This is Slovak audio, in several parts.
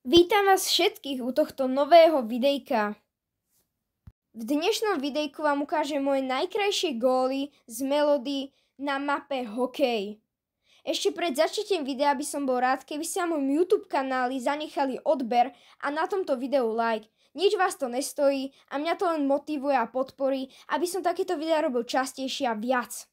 Vítam vás všetkých u tohto nového videjka. V dnešnom videjku vám ukážem moje najkrajšie góly z Melody na mape hokej. Ešte pred začatím videa by som bol rád, keby ste na môjom YouTube kanáli zanechali odber a na tomto videu like. Nič vás to nestojí a mňa to len motivuje a podporí, aby som takéto videa robil častejšie a viac.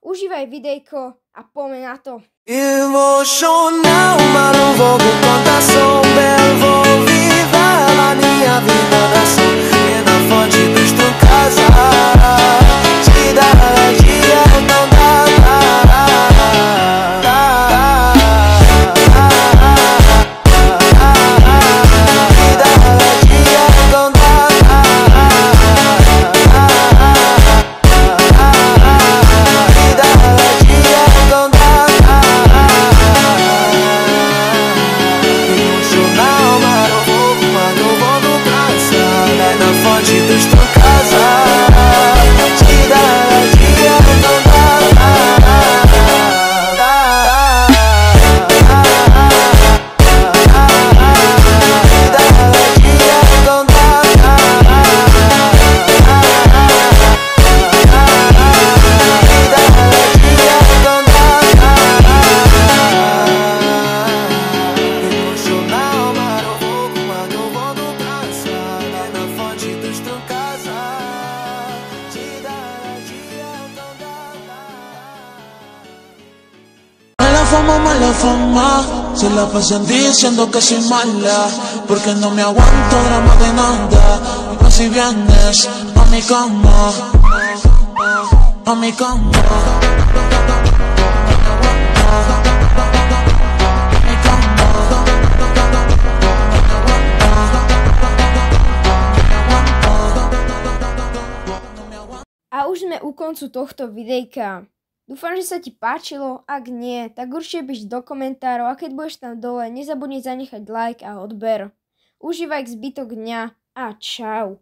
Užívaj videjko a poďme na to. Emocional, mas não vou contar sombra. Vou viver a minha vida assim. E na fonte dos tu casa, te dá dia não dá. Mala fama, se la pasan diciendo que soy mala, porque no me aguanto drama de nada. Pero si vienes a mi cama, a mi cama. A už sme u koncu tohto videjka. Dúfam, že sa ti páčilo, ak nie, tak určite píš do komentárov a keď budeš tam dole, nezabudni zanechať like a odber. Užívaj zbytok dňa a čau.